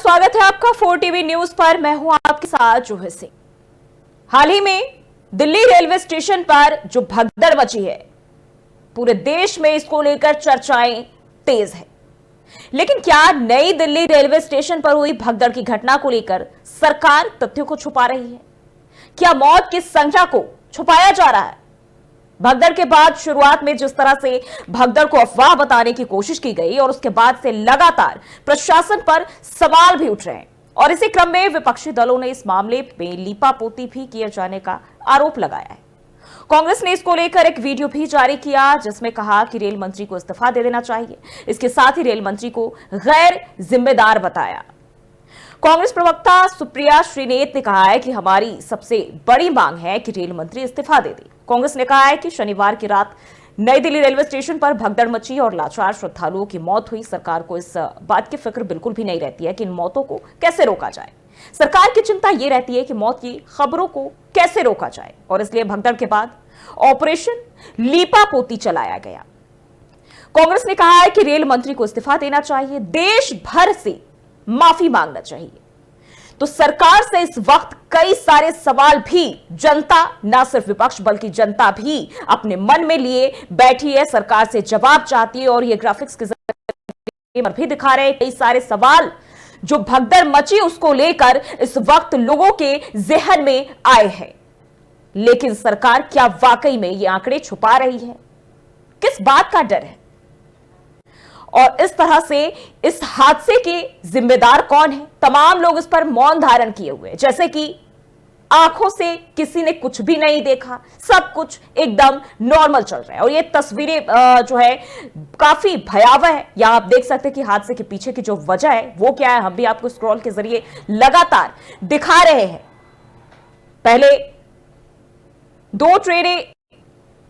स्वागत है आपका 4 टीवी न्यूज पर। मैं हूं आपके साथ जूही सिंह। हाल ही में दिल्ली रेलवे स्टेशन पर जो भगदड़ मची है, पूरे देश में इसको लेकर चर्चाएं तेज है। लेकिन क्या नई दिल्ली रेलवे स्टेशन पर हुई भगदड़ की घटना को लेकर सरकार तथ्यों को छुपा रही है? क्या मौत की संख्या को छुपाया जा रहा है? भगदड़ के बाद शुरुआत में जिस तरह से भगदड़ को अफवाह बताने की कोशिश की गई और उसके बाद से लगातार प्रशासन पर सवाल भी उठ रहे हैं, और इसी क्रम में विपक्षी दलों ने इस मामले में लीपापोती भी किए जाने का आरोप लगाया है। कांग्रेस ने इसको लेकर एक वीडियो भी जारी किया जिसमें कहा कि रेल मंत्री को इस्तीफा दे देना चाहिए। इसके साथ ही रेल मंत्री को गैर जिम्मेदार बताया। कांग्रेस प्रवक्ता सुप्रिया श्रीनेत ने कहा है कि हमारी सबसे बड़ी मांग है कि रेल मंत्री इस्तीफा दे दे। कांग्रेस ने कहा है कि शनिवार की रात नई दिल्ली रेलवे स्टेशन पर भगदड़ मची और लाचार श्रद्धालुओं की मौत हुई। सरकार को इस बात की फिक्र बिल्कुल भी नहीं रहती है कि इन मौतों को कैसे रोका जाए। सरकार की चिंता यह रहती है कि मौत की खबरों को कैसे रोका जाए, और इसलिए भगदड़ के बाद ऑपरेशन लीपापोती चलाया गया। कांग्रेस ने कहा है कि रेल मंत्री को इस्तीफा देना चाहिए, देश भर से माफी मांगना चाहिए। तो सरकार से इस वक्त कई सारे सवाल भी जनता, ना सिर्फ विपक्ष बल्कि जनता भी अपने मन में लिए बैठी है, सरकार से जवाब चाहती है। और ये ग्राफिक्स के जरिए भी दिखा रहे हैं कई सारे सवाल जो भगदड़ मची उसको लेकर इस वक्त लोगों के जहन में आए हैं। लेकिन सरकार क्या वाकई में ये आंकड़े छुपा रही है? किस बात का डर है? और इस तरह से इस हादसे के जिम्मेदार कौन है? तमाम लोग इस पर मौन धारण किए हुए हैं, जैसे कि आंखों से किसी ने कुछ भी नहीं देखा, सब कुछ एकदम नॉर्मल चल रहा है। और ये तस्वीरें जो है काफी भयावह है। यहां आप देख सकते हैं कि हादसे के पीछे की जो वजह है वो क्या है, हम भी आपको स्क्रॉल के जरिए लगातार दिखा रहे हैं। पहले 2 ट्रेनें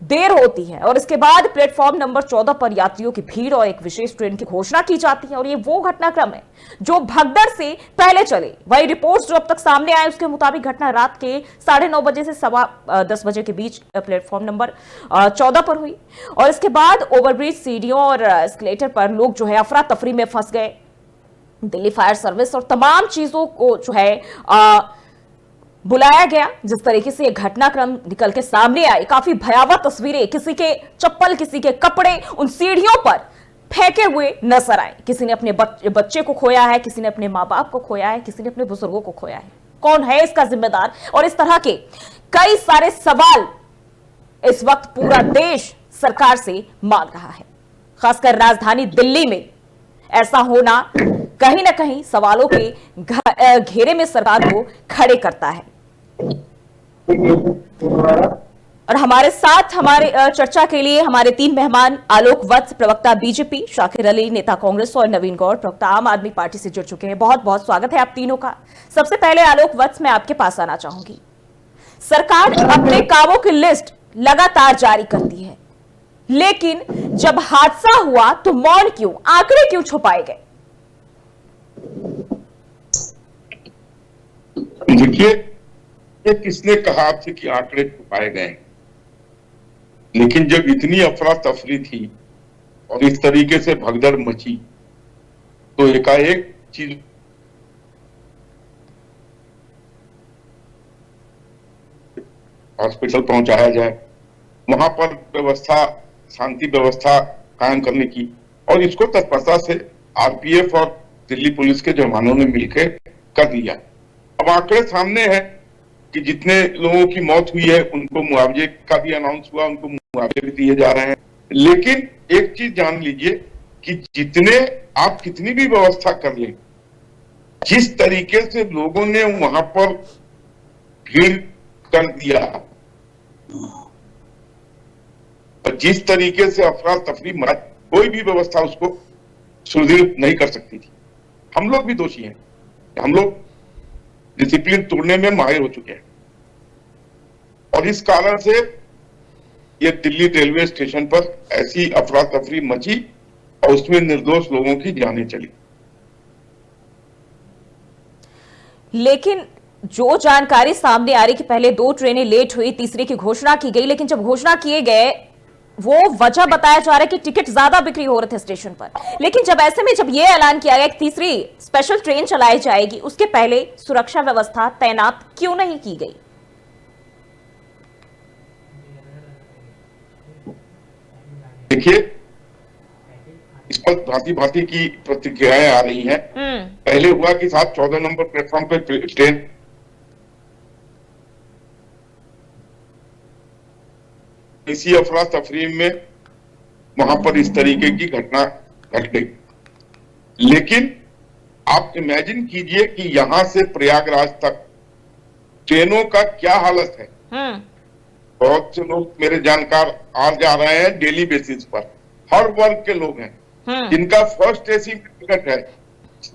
देर होती है और इसके बाद प्लेटफॉर्म नंबर 14 पर यात्रियों की भीड़ और एक विशेष ट्रेन की घोषणा की जाती है। और ये वो घटनाक्रम है जो भगदड़ से पहले चले। वही रिपोर्ट्स जो अब तक सामने आए उसके मुताबिक घटना रात के 9:30 बजे से 10:15 बजे के बीच प्लेटफॉर्म नंबर 14 पर हुई। और इसके बाद ओवरब्रिज, सीढ़ियों और एस्केलेटर पर लोग जो है अफरा तफरी में फंस गए। दिल्ली फायर सर्विस और तमाम चीजों को जो है बुलाया गया। जिस तरीके से ये घटनाक्रम निकल के सामने आए, काफी भयावह तस्वीरें, किसी के चप्पल, किसी के कपड़े उन सीढ़ियों पर फेंके हुए नजर आए। किसी ने अपने बच्चे को खोया है, किसी ने अपने माँ बाप को खोया है, किसी ने अपने बुजुर्गों को खोया है। कौन है इसका जिम्मेदार? और इस तरह के कई सारे सवाल इस वक्त पूरा देश सरकार से मांग रहा है। खासकर राजधानी दिल्ली में ऐसा होना कहीं ना कहीं सवालों के घेरे में सरकार को खड़े करता है। और हमारे साथ चर्चा के लिए हमारे 3 मेहमान आलोक वत्स, प्रवक्ता बीजेपी, शाकिर अली, नेता कांग्रेस, और नवीन गौड़, प्रवक्ता आम आदमी पार्टी से जुड़ चुके हैं। बहुत बहुत स्वागत है आप तीनों का। सबसे पहले आलोक वत्स, मैं आपके पास आना चाहूंगी। सरकार अपने कामों की लिस्ट लगातार जारी करती है, लेकिन जब हादसा हुआ तो मौन क्यों? आंकड़े क्यों छुपाए गए? देखिए, ये किसने कहा आपसे कि आंकड़े छुपाए गए? लेकिन जब इतनी अफरा तफरी थी और इस तरीके से भगदड़ मची तो एकाएक चीज हॉस्पिटल पहुंचाया जाए, वहां पर व्यवस्था, शांति व्यवस्था कायम करने की, और इसको तत्परता से आरपीएफ और दिल्ली पुलिस के जवानों ने मिलकर कर दिया। अब आंकड़े सामने है कि जितने लोगों की मौत हुई है उनको मुआवजे का भी अनाउंस हुआ, उनको मुआवजे भी दिए जा रहे हैं। लेकिन एक चीज जान लीजिए कि जितने आप कितनी भी व्यवस्था कर लें, जिस तरीके से लोगों ने वहां पर भीड़ कर दिया और जिस तरीके से अफरा तफरी मचा, कोई भी व्यवस्था उसको सुदृढ़ नहीं कर सकती थी। हम लोग भी दोषी हैं, हम लोग डिसिप्लिन तोड़ने में माहिर हो चुके हैं, और इस कारण से ये दिल्ली रेलवे स्टेशन पर ऐसी अफरा तफरी मची और उसमें निर्दोष लोगों की जानें चली। लेकिन जो जानकारी सामने आ रही कि पहले 2 ट्रेनें लेट हुई, तीसरे की घोषणा की गई, लेकिन जब घोषणा किए गए वो वजह बताया जा रहा है कि टिकट ज्यादा बिक्री हो रहे थे स्टेशन पर। लेकिन जब ऐसे में जब ये ऐलान किया गया कि तीसरी स्पेशल ट्रेन चलाई जाएगी, उसके पहले सुरक्षा व्यवस्था तैनात क्यों नहीं की गई? देखिए, इस पर भांति भांति की प्रतिक्रियाएं आ रही हैं। पहले हुआ कि साहब 14 नंबर प्लेटफॉर्म पे ट्रेन इसी अफरा तफरी में वहां पर इस तरीके की घटना घट गई। लेकिन आप इमेजिन कीजिए कि यहां से प्रयागराज तक ट्रेनों का क्या हालत है। बहुत से लोग मेरे जानकार आ जा रहे हैं डेली बेसिस पर, हर वर्ग के लोग हैं। जिनका फर्स्ट एसी में टिकट है,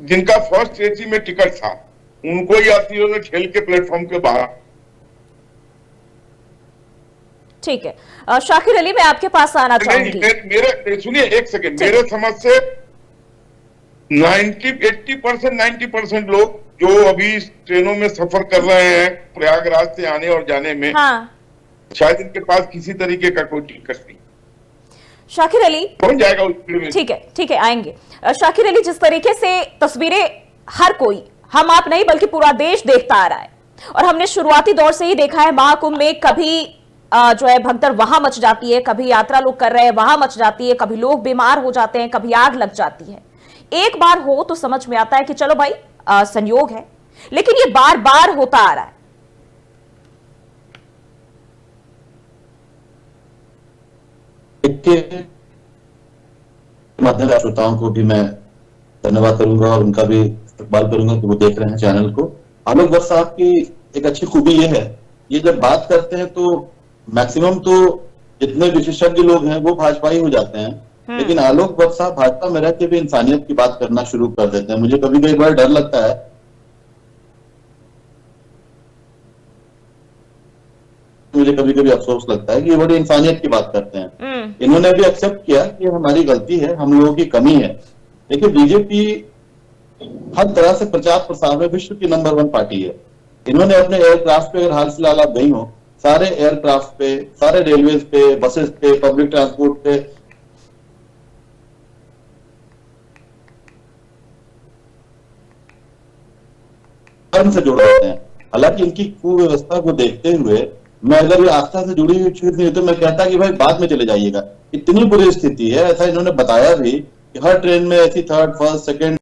जिनका फर्स्ट एसी में टिकट था, उनको यात्रियों ने ठेल के प्लेटफॉर्म के बाहर। ठीक है शाकिर अली, मैं आपके पास आना चाहूंगी। मेरे सुनिए एक सेकेंड, मेरे समझ से 90% लोग जो अभी ट्रेनों में सफर कर रहे हैं प्रयागराज से आने और जाने में, शायद इनके पास किसी तरीके का कोई टिकट नहीं। शाकिर अली कौन जाएगा उस ट्रेन में? ठीक है आएंगे। शाकिर अली, जिस तरीके से तस्वीरें हर कोई, हम आप नहीं बल्कि पूरा देश देखता आ रहा है, और हमने शुरुआती दौर से ही देखा है महाकुंभ में कभी जो है भगदड़ वहां मच जाती है, कभी यात्रा लोग कर रहे हैं वहां मच जाती है, कभी लोग बीमार हो जाते हैं, कभी आग लग जाती है। एक बार हो तो समझ में आता है कि चलो भाई संयोग है, लेकिन ये बार बार होता आ रहा है। माध्यम श्रोताओं को भी मैं धन्यवाद करूंगा और उनका भी इस्तेमाल करूंगा कि वो देख रहे हैं चैनल को। आलोक वर्ष साहब की एक अच्छी खूबी ये है, ये जब बात करते हैं तो मैक्सिमम तो जितने विशेषज्ञ लोग हैं वो भाजपाई हो जाते हैं, लेकिन आलोक वर्ष साहब भाजपा में रह के भी इंसानियत की बात करना शुरू कर देते हैं। मुझे कभी कभी बड़ा डर लगता है, मुझे कभी कभी अफसोस लगता है कि ये बड़ी इंसानियत की बात करते हैं। इन्होंने भी एक्सेप्ट किया कि हमारी गलती है, हम लोगों की कमी है। देखिए, बीजेपी हर तरह से प्रचार प्रसार में विश्व की नंबर 1 पार्टी है। इन्होंने अपने एयरक्राफ्ट पे, अगर हाल फिलहाल आप गई हो, सारे एयरक्राफ्ट पे, सारे रेलवेज पे, बसेस पे, पब्लिक ट्रांसपोर्ट पे धर्म से जोड़ देते हैं। हालांकि इनकी कुव्यवस्था को देखते हुए मैं, अगर ये आस्था से जुड़ी हुई चीज नहीं है तो मैं कहता कि भाई बाद में चले जाइएगा, इतनी बुरी स्थिति है। ऐसा इन्होंने बताया भी कि हर ट्रेन में ऐसी थर्ड, फर्स्ट, सेकेंड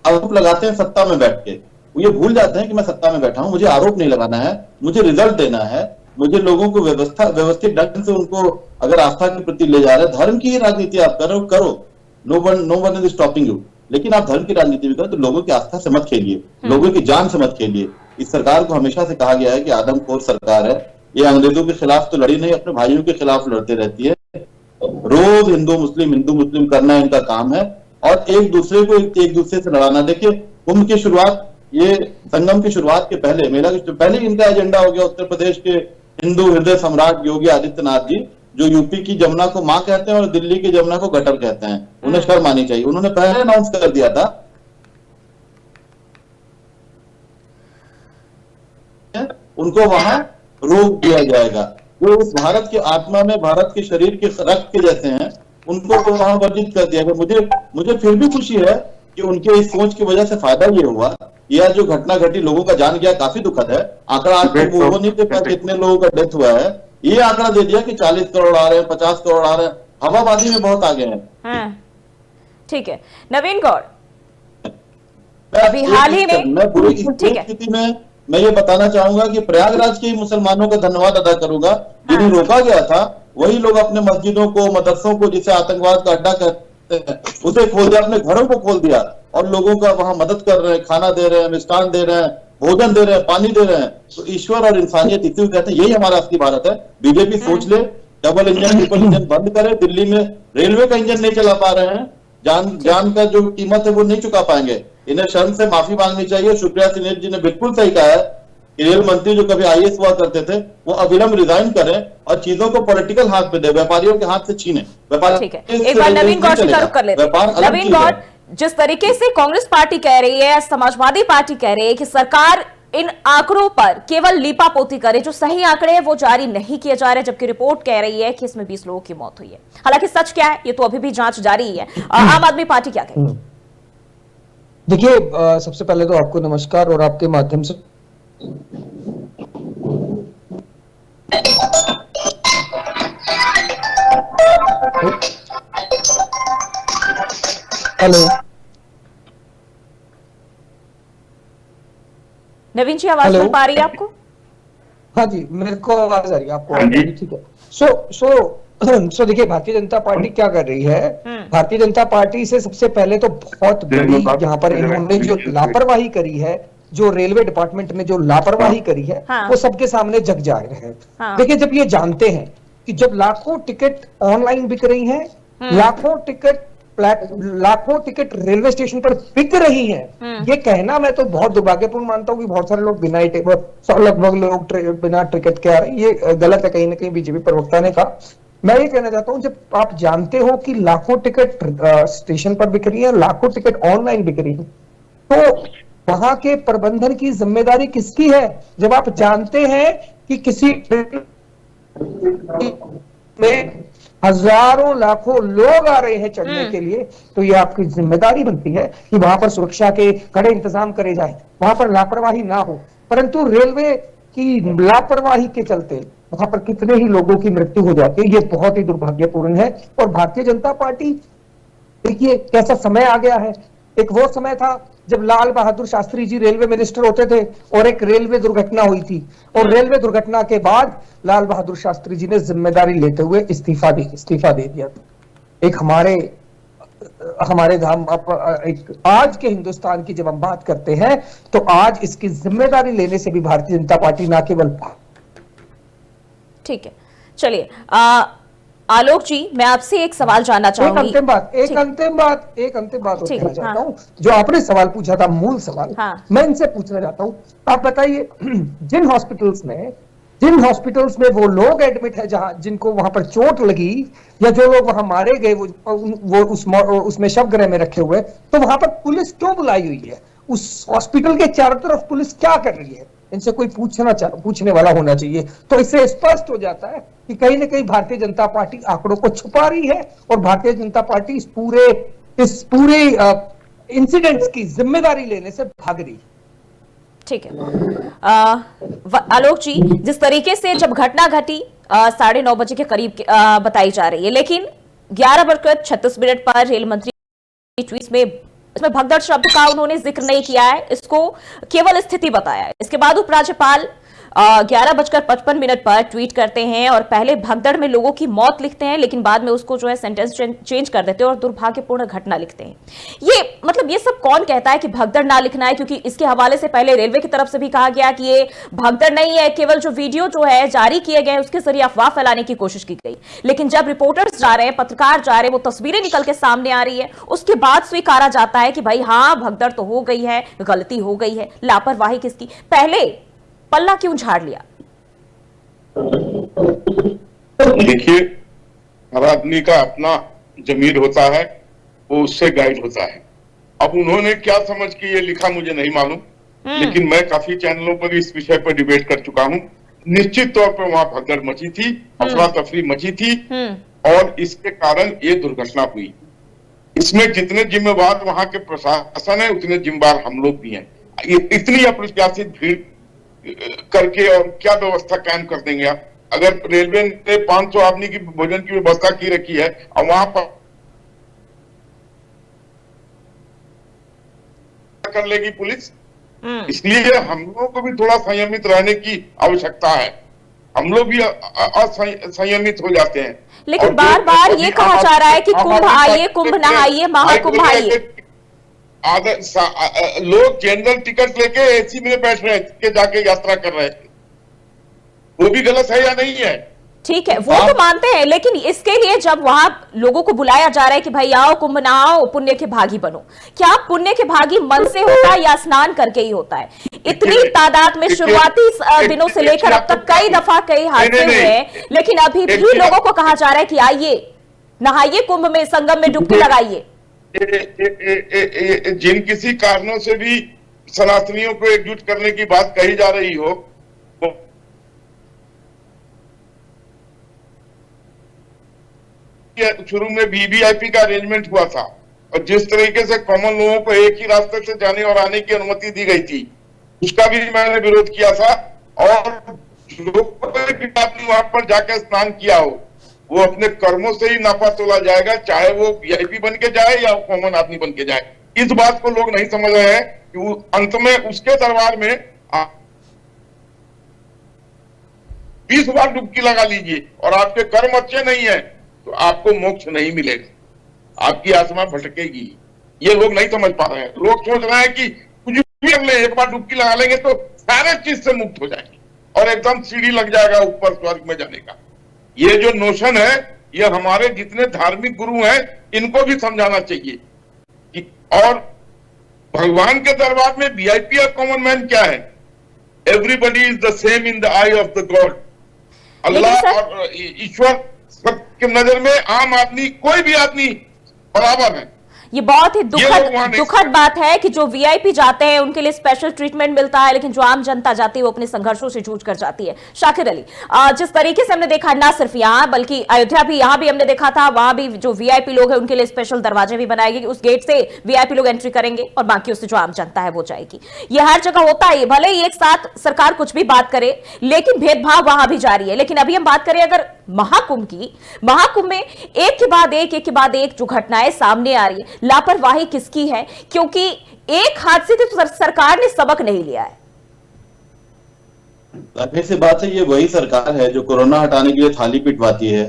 आरोप लगाते हैं सत्ता में बैठ के। वो ये भूल जाते हैं कि मैं सत्ता में बैठा हूं, मुझे आरोप नहीं लगाना है, मुझे रिजल्ट देना है, मुझे लोगों को व्यवस्थित ढंग से उनको अगर आस्था के प्रति ले जा रहे हैं। धर्म की राजनीति आप करो, no one is stopping you, लेकिन आप धर्म की राजनीति भी करो तो लोगों की आस्था से मत खेलिए, लोगों की जान से मत खेलिए। इस सरकार को हमेशा से कहा गया है कि आदमखोर सरकार है, ये अंग्रेजों के खिलाफ तो लड़ी नहीं, अपने भाइयों के खिलाफ लड़ते रहती है। रोज हिंदू मुस्लिम करना इनका काम है, और एक दूसरे को एक दूसरे से लड़ाना। देखिए, कुंभ की शुरुआत, ये संगम की शुरुआत के पहले, मेला के पहले इनका एजेंडा हो गया उत्तर प्रदेश के हिंदू हृदय सम्राट योगी आदित्यनाथ जी, जो यूपी की जमुना को मां कहते हैं और दिल्ली की जमुना को गटर कहते हैं। उन्हें शर्म आनी चाहिए। उन्होंने पहले अनाउंस कर दिया था उनको वहां रोक दिया जाएगा। जो उस भारत की आत्मा में, भारत के शरीर के रक्त के जैसे हैं, उनको वहां वर्जित कर दिया गया। मुझे फिर भी खुशी है कि उनके इस सोच की वजह से फायदा ये हुआ। यह जो घटना घटी, लोगों का जान गया, काफी दुखद है। आंकड़ा आज तक वो नहीं दे पाया कितने लोगों का डेथ हुआ है। ये आंकड़ा दे दिया कि 40 करोड़ आ रहे हैं, 50 करोड़ आ रहे हैं, हवाबाजी में बहुत आगे हैं। ठीक है, नवीन गौड़, अभी हाल ही में मैं बुरी स्थिति में मैं ये बताना चाहूंगा कि प्रयागराज के मुसलमानों का धन्यवाद अदा करूंगा, जिन्हें रोका गया था। वही लोग अपने मस्जिदों को, मदरसों को, जिसे आतंकवाद का अड्डा कहते हैं, उसे खोल दिया, अपने घरों को खोल दिया और लोगों का वहां मदद कर रहे हैं, खाना दे रहे हैं, मिष्ठान दे रहे हैं, भोजन दे रहे हैं, पानी दे रहे हैं। तो ईश्वर और इंसानियत इसी को कहते हैं। यही हमारा असली भारत है। बीजेपी सोच ले, डबल इंजन, ट्रिपल इंजन बंद करे। दिल्ली में रेलवे का इंजन नहीं चला पा रहे हैं, जान का जो कीमत है वो नहीं चुका पाएंगे। इन्हें शर्म से माफी मांगनी चाहिए। सुप्रिया सुनील जी ने बिल्कुल सही कहा है रेल मंत्री जो कभी आईएएस हुआ करते थे वो अविलंब रिजाइन करें और चीजों को पॉलिटिकल हाथ पे दे, व्यापारियों के हाथ से छीने। ठीक है, एक बार नवीन गौड़ से रुक कर लेते हैं। नवीन गौड़, जिस तरीके से कांग्रेस पार्टी कह रही है, समाजवादी पार्टी कह रही है कि सरकार इन आंकड़ों पर केवल लीपापोती करे, जो सही आंकड़े हैं वो जारी नहीं किए जा रहे, जबकि रिपोर्ट कह रही है कि इसमें 20 लोगों की मौत हुई है। हालांकि सच क्या है ये तो अभी भी जांच जारी है। आम आदमी पार्टी क्या कहेगी? देखिए, सबसे पहले तो आपको नमस्कार और आपके माध्यम से हेलो नवीन जी, आवाज मिल पा रही है आपको? हाँ जी, मेरे को आवाज आ रही है, आपको हाँ जी। ठीक है। सो देखिए, भारतीय जनता पार्टी क्या कर रही है। भारतीय जनता पार्टी से सबसे पहले तो बहुत बड़ी यहाँ पर इन्होंने जो लापरवाही करी है, जो रेलवे डिपार्टमेंट ने जो लापरवाही करी है, वो सबके सामने जग जाहिर है। देखिए, जब ये जानते हैं कि जब लाखों टिकट ऑनलाइन बिक रही हैं, लाखों टिकट रेलवे स्टेशन पर बिक रही हैं, ये कहना मैं तो बहुत दुर्भाग्यपूर्ण मानता हूं कि बहुत सारे लोग लगभग लोग बिना टिकट के आ रहे हैं। ये गलत है, कहीं ना कहीं बीजेपी प्रवक्ता ने कहा। मैं ये कहना चाहता हूं, जब आप जानते हो कि लाखों टिकट स्टेशन पर बिक रही है, लाखों टिकट ऑनलाइन बिक रही है, तो वहां के प्रबंधन की जिम्मेदारी किसकी है? जब आप जानते हैं कि किसी में हजारों लाखों लोग आ रहे हैं चढ़ने के लिए, तो ये आपकी जिम्मेदारी बनती है कि वहां पर सुरक्षा के कड़े इंतजाम करे जाए, वहां पर लापरवाही ना हो। परंतु रेलवे की लापरवाही के चलते वहां पर कितने ही लोगों की मृत्यु हो जाती है, ये बहुत ही दुर्भाग्यपूर्ण है। और भारतीय जनता पार्टी, देखिए कैसा समय आ गया है। एक वो समय था जब लाल बहादुर शास्त्री जी रेलवे मिनिस्टर होते थे और एक रेलवे दुर्घटना हुई थी, और रेलवे दुर्घटना के बाद लाल बहादुर शास्त्री जी ने जिम्मेदारी लेते हुए इस्तीफा दे दिया था। एक हमारे धाम एक आज के हिंदुस्तान की जब हम बात करते हैं, तो आज इसकी जिम्मेदारी लेने से भी भारतीय जनता पार्टी ना केवल। ठीक है, चलिए आलोक जी, मैं आपसे एक सवाल जानना चाहूंगी। एक अंतिम बात कहना चाहता हूं। जो आपने सवाल पूछा था, मूल सवाल, मैं इनसे पूछना चाहता हूं, आप बताइए, जिन हॉस्पिटल्स में वो लोग एडमिट है जिनको वहां पर चोट लगी, या जो लोग वहां मारे गए, वो उसमें शवगृह में रखे हुए, तो वहां पर पुलिस क्यों बुलाई हुई है? उस हॉस्पिटल के चारों तरफ पुलिस क्या कर रही है? इनसे कोई पूछने वाला होना चाहिए। तो इससे स्पष्ट हो जाता है कि कहीं ना कहीं भारतीय जनता पार्टी आंकड़ों को छुपा रही है, और भारतीय जनता पार्टी इस पूरे इंसिडेंट्स की जिम्मेदारी लेने से भाग रही है। ठीक है, आलोक जी, जिस तरीके से जब घटना घटी 9:30 बजे के करीब बताई जा रही है, लेकिन 11:36 पर रेल मंत्री ट्वीट में इसमें भगदड़ शब्द का उन्होंने जिक्र नहीं किया है, इसको केवल स्थिति बताया है। इसके बाद उपराज्यपाल 11:55 पर ट्वीट करते हैं और पहले भगदड़ में लोगों की मौत लिखते हैं, लेकिन बाद में उसको जो है सेंटेंस चेंज कर देते हैं और दुर्भाग्यपूर्ण घटना लिखते हैं। ये मतलब ये सब कौन कहता है कि भगदड़ ना लिखना है? क्योंकि इसके हवाले से पहले रेलवे की तरफ से भी कहा गया कि ये भगदड़ नहीं है, केवल जो वीडियो जो है जारी किए गए उसके जरिए अफवाह फैलाने की कोशिश की गई। लेकिन जब रिपोर्टर्स जा रहे हैं, पत्रकार जा रहे हैं, वो तस्वीरें निकल के सामने आ रही है, उसके बाद स्वीकारा जाता है कि भाई हाँ, भगदड़ तो हो गई है, गलती हो गई है, लापरवाही किसकी? पहले पल्ला क्यों झाड़ लिया? देखिए, हर आदमी का अपना जमीर होता है, वो उससे गाइड होता है। अब उन्होंने क्या समझ के ये लिखा मुझे नहीं मालूम, लेकिन मैं काफी चैनलों पर इस विषय पर डिबेट कर चुका हूं। निश्चित तौर पर वहां भगदड़ मची थी, अफरा तफरी मची थी, और इसके कारण ये दुर्घटना हुई। इसमें जितने जिम्मेवार वहां के प्रशासन है, उतने जिम्मेवार हम लोग भी हैं। इतनी अप्रत्याशित भीड़ करके और क्या व्यवस्था कायम कर देंगे आप? अगर रेलवे ने 500 आदमी की भोजन की व्यवस्था की रखी है और वहां पर कर लेगी पुलिस, इसलिए हम लोगों को भी थोड़ा संयमित रहने की आवश्यकता है। हम लोग भी असंयमित हो जाते हैं। लेकिन बार बार ये कहा जा रहा है कि कुंभ आइए, कुंभ नहाइए, महाकुंभ आइए। लोग जनरल टिकट लेके एसी में बैठ रहे थे, जाके यात्रा कर रहे थे। वो भी गलत है या नहीं है? ठीक है, वो तो मानते हैं, लेकिन इसके लिए जब वहां लोगों को बुलाया जा रहा है कि भाई आओ कुंभ नहाओ पुण्य के भागी बनो, क्या पुण्य के भागी मन से होता है या स्नान करके ही होता है? इतनी तादाद में शुरुआती दिनों से लेकर अब तक कई दफा कई हादसे हुए हैं, लेकिन अभी भी लोगों को कहा जा रहा है कि आइए नहाइए कुंभ में, संगम में डुबकी लगाइए। जिन किसी कारणों से भी सनातनियों को एकजुट करने की बात कही जा रही हो, शुरू में वीवीआईपी का अरेंजमेंट हुआ था और जिस तरीके से कॉमन लोगों को एक ही रास्ते से जाने और आने की अनुमति दी गई थी, उसका भी मैंने विरोध किया था। और वहां पर जाकर स्नान किया हो, वो अपने कर्मों से ही नापा तोला जाएगा, चाहे वो वीआईपी बन के जाए या कॉमन आदमी बन के जाए। इस बात को लोग नहीं समझ रहे हैं कि अंत में उसके दरबार में 20 बार डुबकी लगा लीजिए और आपके कर्म अच्छे नहीं है तो आपको मोक्ष नहीं मिलेगा, आपकी आत्मा भटकेगी। ये लोग नहीं समझ पा रहे हैं। लोग सोच रहे हैं कि कुछ भी कर ले, एक बार डुबकी लगा लेंगे तो सारे चीज से मुक्त हो जाएंगे और एकदम सीढ़ी लग जाएगा ऊपर स्वर्ग में जाने का। ये जो नोशन है, ये हमारे जितने धार्मिक गुरु हैं इनको भी समझाना चाहिए कि और भगवान के दरबार में वीआईपी और कॉमन मैन क्या है? Everybody is the same in the eye of the god. Allah और ईश्वर सबके नजर में आम आदमी, कोई भी आदमी बराबर है। ये बहुत ही दुखद बात है कि जो वीआईपी जाते हैं उनके लिए स्पेशल ट्रीटमेंट मिलता है, लेकिन जो आम जनता जाती है वो अपने संघर्षों से जूझ कर जाती है। शाकिर अली, जिस तरीके से हमने देखा ना सिर्फ यहाँ बल्कि अयोध्या भी, यहाँ भी हमने देखा था, वहां भी जो वीआईपी लोग हैं उनके लिए स्पेशल दरवाजे भी बनाए गए, उस गेट से वीआईपी लोग एंट्री करेंगे और बाकी उससे जो आम जनता है वो जाएगी। ये हर जगह होता है, भले ही एक साथ सरकार कुछ भी बात करे लेकिन भेदभाव वहां भी जारी है। लेकिन अभी हम बात करें अगर महाकुंभ की, महाकुंभ में एक के बाद एक जो घटनाएं सामने आ रही है, लापरवाही किसकी है? क्योंकि एक हादसे से तो सरकार ने सबक नहीं लिया है। जाहिर सी बात है, ये वही सरकार है जो कोरोना हटाने के लिए थाली पिटवाती है।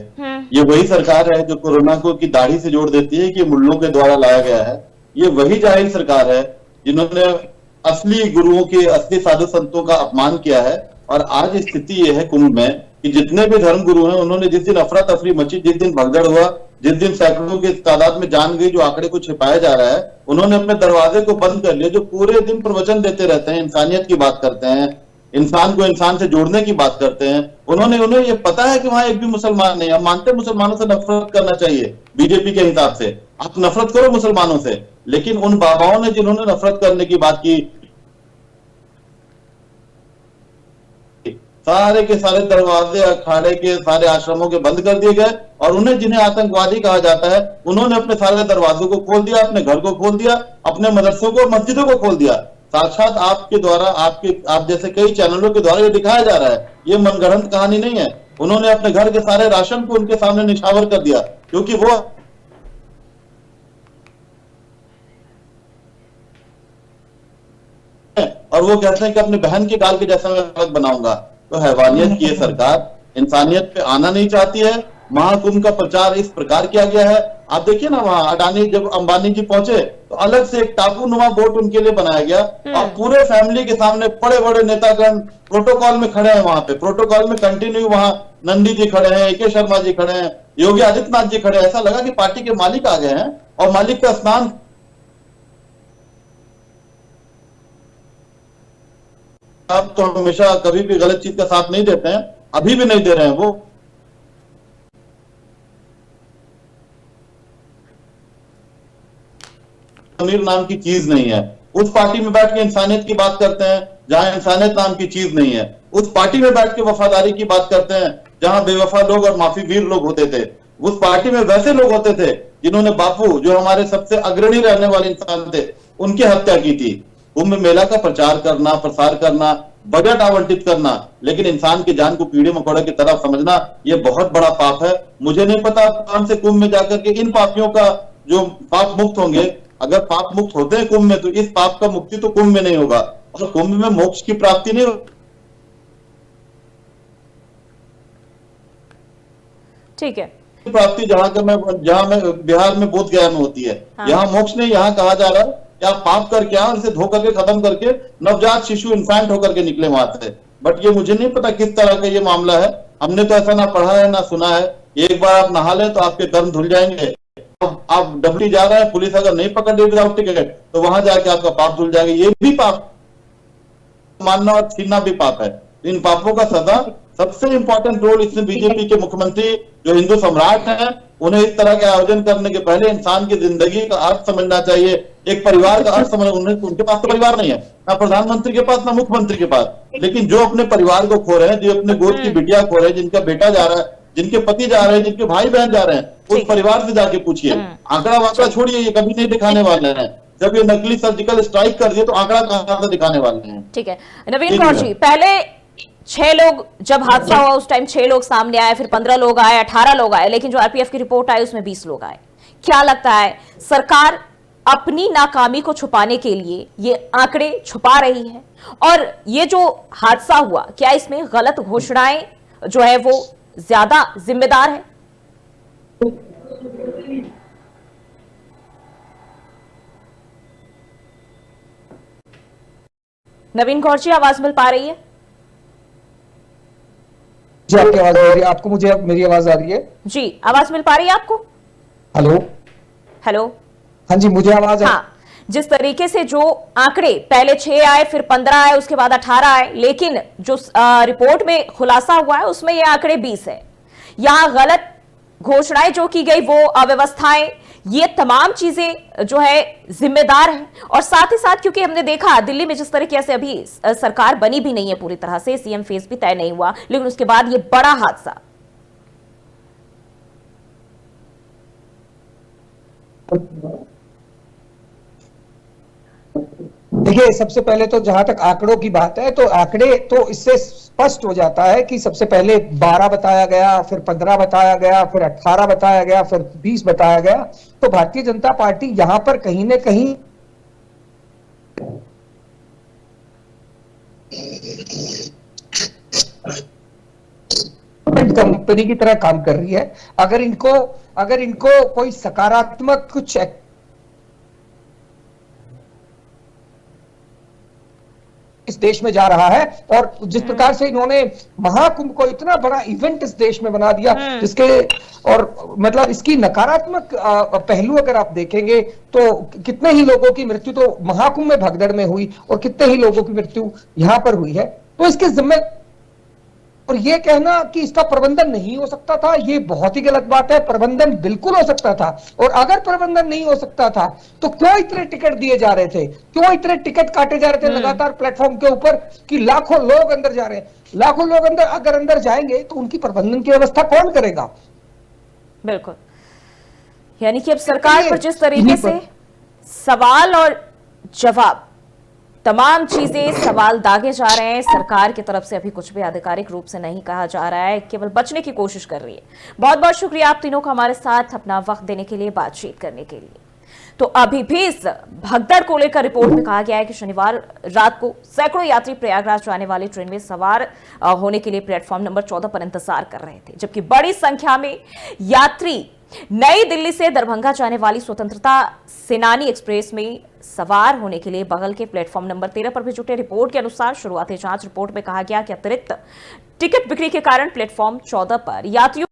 ये वही सरकार है जो कोरोना को की दाढ़ी से जोड़ देती है कि मुल्लों के द्वारा लाया गया है। ये वही जाहिर सरकार है जिन्होंने असली गुरुओं के, असली साधु संतों का अपमान किया है। और आज स्थिति ये है कुंभ में कि जितने भी धर्म गुरु हैं उन्होंने जिस दिन अफरा तफरी मची, जिस दिन भगदड़ हुआ, जिस दिन सैकड़ों की तादाद में जान गई, जो आंकड़े को छिपाया जा रहा है, उन्होंने अपने दरवाजे को बंद कर लिया। जो पूरे दिन प्रवचन देते रहते हैं, इंसानियत की बात करते हैं, इंसान को इंसान से जोड़ने की बात करते हैं, उन्हें ये पता है कि वहां एक भी मुसलमान नहीं। हम मानते मुसलमानों से नफरत करना चाहिए, बीजेपी के हिसाब से आप नफरत करो मुसलमानों से, लेकिन उन बाबाओं ने जिन्होंने नफरत करने की बात की, सारे के सारे दरवाजे अखाड़े के सारे आश्रमों के बंद कर दिए गए और उन्हें जिन्हें आतंकवादी कहा जाता है उन्होंने अपने सारे दरवाजों को खोल दिया, अपने घर को खोल दिया, अपने मदरसों को, मस्जिदों को खोल दिया। साक्षात आपके द्वारा, आप जैसे कई चैनलों के द्वारा ये दिखाया जा रहा है। ये मनगढ़ंत कहानी नहीं है। उन्होंने अपने घर के सारे राशन को उनके सामने निछावर कर दिया, क्योंकि वो और वो कहते हैं कि अपने बहन के गाल के जैसा मैं अलग बनाऊंगा। तो हैवानियत की सरकार इंसानियत पे आना नहीं चाहती है। महाकुंभ का प्रचार इस प्रकार किया गया है। आप देखिए ना, वहां अडानी जब अंबानी जी पहुंचे तो अलग से एक टापू नुमा बोट उनके लिए बनाया गया और पूरे फैमिली के सामने बड़े बड़े नेतागण प्रोटोकॉल में खड़े हैं। वहां पे प्रोटोकॉल में कंटिन्यू वहां नंदी जी खड़े हैं, AK शर्मा जी खड़े हैं, योगी आदित्यनाथ जी खड़े हैं। ऐसा लगा कि पार्टी के मालिक आ गए हैं और मालिक का स्नान आप तो हमेशा कभी भी गलत चीज का साथ नहीं देते हैं, अभी भी नहीं दे रहे हैं। वो अमीर नाम की चीज नहीं है। उस पार्टी में बैठ के इंसानियत की बात करते हैं जहां इंसानियत नाम की चीज नहीं है। उस पार्टी में बैठ के वफादारी की बात करते हैं जहां बेवफा लोग और माफी वीर लोग होते थे। उस पार्टी में वैसे लोग होते थे जिन्होंने बापू, जो हमारे सबसे अग्रणी रहने वाले इंसान थे, उनकी हत्या की थी। कुंभ मेला का प्रचार करना, प्रसार करना, बजट आवंटित करना, लेकिन इंसान की जान को कीड़े मकोड़े की तरफ समझना, यह बहुत बड़ा पाप है। मुझे नहीं पता कौन से कुंभ में जाकर के इन पापियों का जो पाप मुक्त होंगे। अगर पाप मुक्त होते हैं कुंभ में तो इस पाप का मुक्ति तो कुंभ में नहीं होगा और कुंभ में मोक्ष की प्राप्ति नहीं होगी। ठीक है, प्राप्ति जहां मैं बिहार में बोध गया में होती है। हाँ। यहाँ मोक्ष नहीं, यहाँ कहा जा रहा है या पाप करके आओ, इसे धो करके खत्म करके नवजात शिशु इन्फेंट होकर के निकले वहां से। बट ये मुझे नहीं पता किस तरह का ये मामला है। हमने तो ऐसा ना पढ़ा है ना सुना है, एक बार आप नहा लें तो आपके कर्म धुल जाएंगे। आप डबली जा रहे हैं, पुलिस अगर नहीं पकड़ रही विदाउट टिकट तो वहां जाके आपका पाप धुल जाएगा। ये भी पाप मानना और छीनना भी पाप है। इन पापों का सजा सबसे इंपॉर्टेंट रोल इसमें बीजेपी के मुख्यमंत्री जो हिंदू सम्राट हैं, उन्हें इस तरह के आयोजन करने के पहले इंसान की जिंदगी का अर्थ समझना चाहिए, एक परिवार का अर्थ समझ। उनके पास तो परिवार नहीं है, ना प्रधानमंत्री के पास ना मुख्यमंत्री के पास, लेकिन जो अपने परिवार को खो रहे हैं, जो अपने गोद की बिटिया खो रहे हैं, जिनका बेटा जा रहा है, जिनके पति जा रहे हैं, जिनके भाई बहन जा रहे हैं, उस परिवार से जाके पूछिए। आंकड़ा वाकड़ा छोड़िए, ये कभी नहीं दिखाने वाले हैं। जब ये नकली सर्जिकल स्ट्राइक कर दिए तो आंकड़ा कहां से दिखाने वाले हैं। ठीक है नवीन कौर जी, पहले 6 लोग जब हादसा हुआ उस टाइम 6 लोग सामने आए, फिर 15 लोग आए, 18 लोग आए, लेकिन जो आरपीएफ की रिपोर्ट आई उसमें 20 लोग आए। क्या लगता है सरकार अपनी नाकामी को छुपाने के लिए ये आंकड़े छुपा रही है? और ये जो हादसा हुआ, क्या इसमें गलत घोषणाएं जो है वो ज्यादा जिम्मेदार है? नवीन कौर जी, आवाज मिल पा रही है? जी आपकी आवाज आ रही है, आपको मुझे मेरी आवाज आ रही है? जी आवाज मिल पा रही है आपको? हेलो हेलो, हाँ जी मुझे आवाज है। हाँ, जिस तरीके से जो आंकड़े पहले 6 आए, फिर 15 आए, उसके बाद 18 आए, लेकिन जो रिपोर्ट में खुलासा हुआ है उसमें ये आंकड़े 20 है। यहां गलत घोषणाएं जो की गई, वो अव्यवस्थाएं, ये तमाम चीजें जो है जिम्मेदार है। और साथ ही साथ क्योंकि हमने देखा दिल्ली में जिस तरीके से अभी सरकार बनी भी नहीं है पूरी तरह से, सीएम फेस भी तय नहीं हुआ, लेकिन उसके बाद ये बड़ा हादसा। देखिए सबसे पहले तो जहां तक आंकड़ों की बात है, तो आंकड़े तो इससे स्पष्ट हो जाता है कि सबसे पहले 12 बताया गया, फिर 15 बताया गया, फिर 18 बताया गया, फिर 20 बताया गया। तो भारतीय जनता पार्टी यहां पर कहीं ना कहीं कंपनी की तरह काम कर रही है। अगर इनको कोई सकारात्मक कुछ इस देश में जा रहा है, और जिस प्रकार से इन्होंने महाकुंभ को इतना बड़ा इवेंट इस देश में बना दिया, जिसके और मतलब इसकी नकारात्मक पहलू अगर आप देखेंगे तो कितने ही लोगों की मृत्यु तो महाकुंभ में भगदड़ में हुई और कितने ही लोगों की मृत्यु यहां पर हुई है। तो इसके जिम्मे और ये कहना कि इसका प्रबंधन नहीं हो सकता था, ये बहुत ही गलत बात है। प्रबंधन बिल्कुल हो सकता था, और अगर प्रबंधन नहीं हो सकता था तो क्यों इतने टिकट दिए जा रहे थे, क्यों इतने टिकट काटे जा रहे थे लगातार प्लेटफॉर्म के ऊपर कि लाखों लोग अंदर जा रहे हैं। लाखों लोग अगर अंदर जाएंगे तो उनकी प्रबंधन की व्यवस्था कौन करेगा? बिल्कुल, यानी कि अब सरकार पर जिस तरीके से सवाल और जवाब, तमाम चीजें सवाल दागे जा रहे हैं, सरकार की तरफ से अभी कुछ भी आधिकारिक रूप से नहीं कहा जा रहा है, केवल बचने की कोशिश कर रही है। बहुत बहुत शुक्रिया आप तीनों का हमारे साथ अपना वक्त देने के लिए, बातचीत करने के लिए। तो अभी भी इस भगदड़ को लेकर रिपोर्ट में कहा गया है कि शनिवार रात को सैकड़ों यात्री प्रयागराज जाने वाली ट्रेन में सवार होने के लिए प्लेटफॉर्म नंबर 14 पर इंतजार कर रहे थे, जबकि बड़ी संख्या में यात्री नई दिल्ली से दरभंगा जाने वाली स्वतंत्रता सेनानी एक्सप्रेस में सवार होने के लिए बगल के प्लेटफॉर्म नंबर 13 पर भी जुटे। रिपोर्ट के अनुसार शुरुआती जांच रिपोर्ट में कहा गया कि अतिरिक्त टिकट बिक्री के कारण प्लेटफॉर्म 14 पर यात्रियों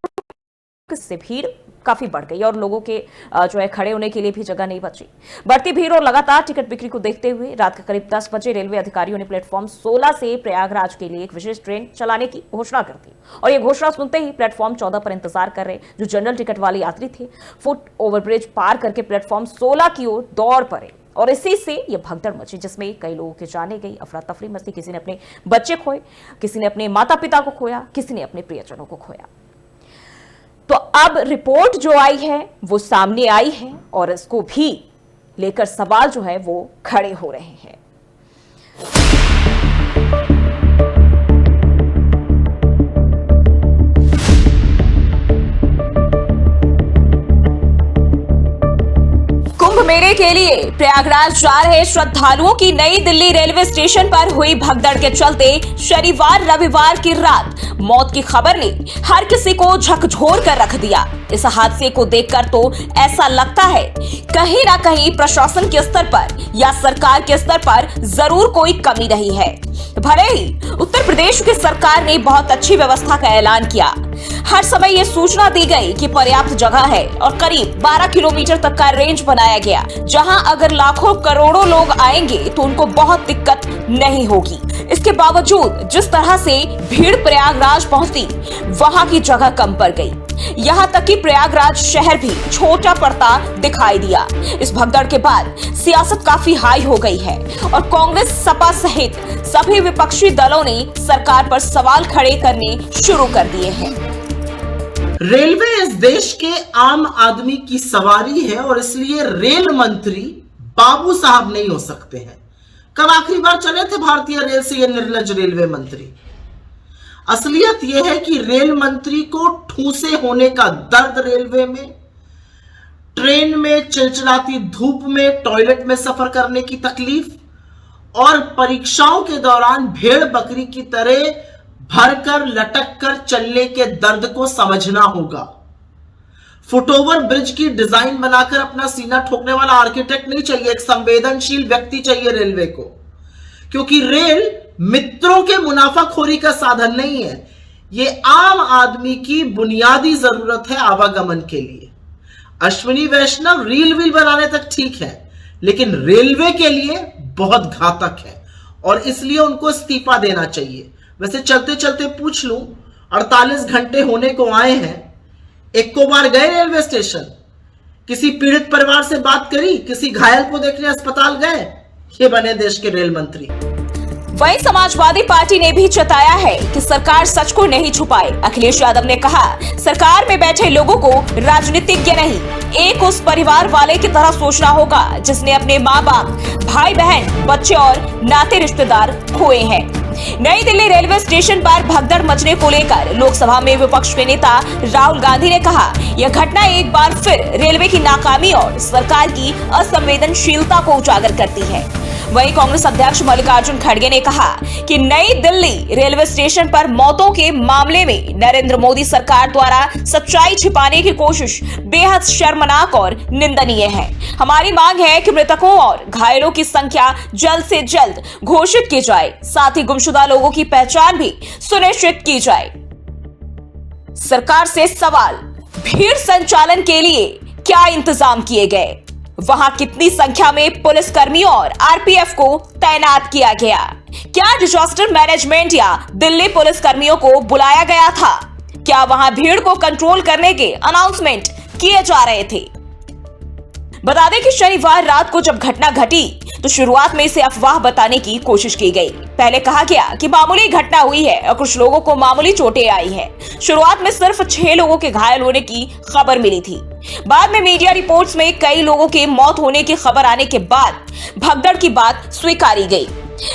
से भीड़ काफी बढ़ गई और लोगों के जो है खड़े होने के लिए भी जगह नहीं बची। बढ़ती भीड़ और लगातार टिकट बिक्री को देखते हुए रात के करीब 10 बजे रेलवे अधिकारियों ने प्लेटफॉर्म 16 से प्रयागराज के लिए एक विशेष ट्रेन चलाने की घोषणा कर दी। और यह घोषणा सुनते ही प्लेटफॉर्म 14 पर इंतजार कर रहे जो जनरल टिकट वाले यात्री थे, फुट ओवरब्रिज पार करके प्लेटफॉर्म 16 की ओर दौड़ पड़े और इसी से यह भगदड़ मची, जिसमें कई लोगों की जाने गई, अफरा तफरी मची। किसी ने अपने बच्चे खोए, किसी ने अपने माता पिता को खोया, किसी ने अपने प्रियजनों को खोया। तो अब रिपोर्ट जो आई है वो सामने आई है और इसको भी लेकर सवाल जो है वो खड़े हो रहे हैं। कुंभ मेले के लिए प्रयागराज जा रहे श्रद्धालुओं की नई दिल्ली रेलवे स्टेशन पर हुई भगदड़ के चलते शनिवार रविवार की रात मौत की खबर ने हर किसी को झकझोर कर रख दिया। इस हादसे को देखकर तो ऐसा लगता है कहीं ना कहीं प्रशासन के स्तर पर या सरकार के स्तर पर जरूर कोई कमी रही है। भले ही उत्तर प्रदेश की सरकार ने बहुत अच्छी व्यवस्था का ऐलान किया, हर समय ये सूचना दी गई कि पर्याप्त जगह है और करीब 12 किलोमीटर तक का रेंज बनाया गया, जहां अगर लाखों करोड़ों लोग आएंगे तो उनको बहुत दिक्कत नहीं होगी। इसके बावजूद जिस तरह से भीड़ प्रयागराज पहुंची, वहां की जगह कम पड़ गई। यहाँ तक कि प्रयागराज शहर भी छोटा पड़ता दिखाई दिया। इस भगदड़ के बाद सियासत काफी हाई हो गई है और कांग्रेस, सपा सहित सभी विपक्षी दलों ने सरकार पर सवाल खड़े करने शुरू कर दिए हैं। रेलवे इस देश के आम आदमी की सवारी है और इसलिए रेल मंत्री बाबू साहब नहीं हो सकते हैं। कब आखिरी बार चले थे भारतीय रेल से ये निर्लज रेलवे मंत्री? असलियत यह है कि रेल मंत्री को ठूसे होने का दर्द रेलवे में, ट्रेन में चिलचिलाती धूप में टॉयलेट में सफर करने की तकलीफ और परीक्षाओं के दौरान भेड़ बकरी की तरह भरकर लटक कर चलने के दर्द को समझना होगा। फुटओवर ब्रिज की डिजाइन बनाकर अपना सीना ठोकने वाला आर्किटेक्ट नहीं चाहिए, एक संवेदनशील व्यक्ति चाहिए रेलवे को, क्योंकि रेल मित्रों के मुनाफाखोरी का साधन नहीं है, ये आम आदमी की बुनियादी जरूरत है आवागमन के लिए। अश्विनी वैष्णव रील व्हील बनाने तक ठीक है, लेकिन रेलवे के लिए बहुत घातक है और इसलिए उनको इस्तीफा देना चाहिए। वैसे चलते चलते पूछ लूं, 48 घंटे होने को आए हैं, एक को बार गए रेलवे स्टेशन? किसी पीड़ित परिवार से बात करी? किसी घायल को देखने अस्पताल गए? ये बने देश के रेल मंत्री। वहीं समाजवादी पार्टी ने भी जताया है कि सरकार सच को नहीं छुपाए। अखिलेश यादव ने कहा, सरकार में बैठे लोगों को राजनीतिज्ञ नहीं, एक उस परिवार वाले की तरह सोचना होगा जिसने अपने माँ बाप, भाई बहन, बच्चे और नाते रिश्तेदार खोए हैं। नई दिल्ली रेलवे स्टेशन पर भगदड़ मचने को लेकर लोकसभा में विपक्ष के नेता राहुल गांधी ने कहा, यह घटना एक बार फिर रेलवे की नाकामी और सरकार की असंवेदनशीलता को उजागर करती है। वहीं कांग्रेस अध्यक्ष मल्लिकार्जुन खड़गे ने कहा कि नई दिल्ली रेलवे स्टेशन पर मौतों के मामले में नरेंद्र मोदी सरकार द्वारा सच्चाई छिपाने की कोशिश बेहद शर्मनाक और निंदनीय है। हमारी मांग है कि मृतकों और घायलों की संख्या जल्द से जल्द घोषित की जाए, साथ ही गुमशुदा लोगों की पहचान भी सुनिश्चित की जाए। सरकार से सवाल, भीड़ संचालन के लिए क्या इंतजाम किए गए? वहां कितनी संख्या में पुलिस कर्मियों और आरपीएफ को तैनात किया गया? क्या डिजास्टर मैनेजमेंट या दिल्ली पुलिस कर्मियों को बुलाया गया था? क्या वहां भीड़ को कंट्रोल करने के अनाउंसमेंट किए जा रहे थे? बता दें कि शनिवार रात को जब घटना घटी तो शुरुआत में इसे अफवाह बताने की कोशिश की गई। पहले कहा गया कि मामूली घटना हुई है और कुछ लोगों को मामूली चोटें आई है। शुरुआत में सिर्फ 6 लोगों के घायल होने की खबर मिली थी। बाद में मीडिया रिपोर्ट्स में कई लोगों के मौत होने की खबर आने के बाद भगदड़ की बात स्वीकारी गई।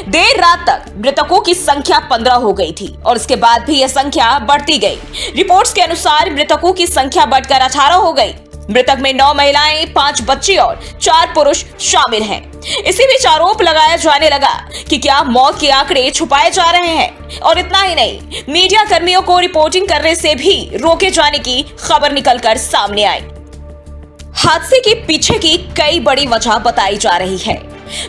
देर रात तक मृतकों की संख्या 15 हो गई थी और इसके बाद भी यह संख्या बढ़ती गई। रिपोर्ट्स के अनुसार मृतकों की संख्या बढ़कर 18 हो गई। मृतक में 9 महिलाएं, 5 बच्चे और 4 पुरुष शामिल हैं। इसी बीच आरोप लगाया जाने लगा कि क्या मौत के आंकड़े छुपाए जा रहे हैं, और इतना ही नहीं, मीडिया कर्मियों को रिपोर्टिंग करने से भी रोके जाने की खबर निकलकर सामने आई। हादसे के पीछे की कई बड़ी वजह बताई जा रही है।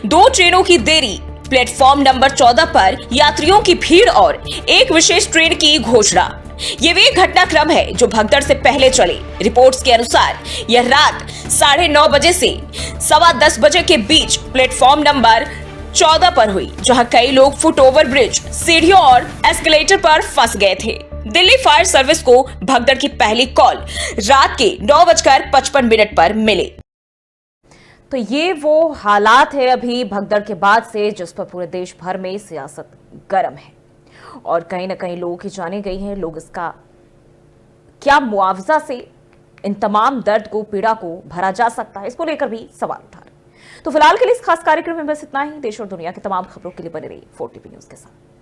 2 ट्रेनों की देरी, प्लेटफॉर्म नंबर 14 पर यात्रियों की भीड़ और एक विशेष ट्रेन की घोषणा। ये वे घटनाक्रम है जो भगदड़ से पहले चले। रिपोर्ट्स के अनुसार यह रात 9:30 बजे से 10:15 बजे के बीच प्लेटफॉर्म नंबर 14 पर हुई, जहां कई लोग फुट ओवर ब्रिज, सीढ़ियों और एस्केलेटर पर फंस गए थे। दिल्ली फायर सर्विस को भगदड़ की पहली कॉल रात के 9:55 पर मिली। तो ये वो हालात है अभी भगदड़ के बाद से, जिस पर पूरे देश भर में सियासत गर्म है और कहीं ना कहीं लोगों की जाने गई हैं। लोग इसका क्या मुआवजा से इन तमाम दर्द को, पीड़ा को भरा जा सकता है, इसको लेकर भी सवाल उठा रहे। तो फिलहाल के लिए इस खास कार्यक्रम में बस इतना ही। देश और दुनिया की तमाम खबरों के लिए बने रहिए 4TV न्यूज के साथ।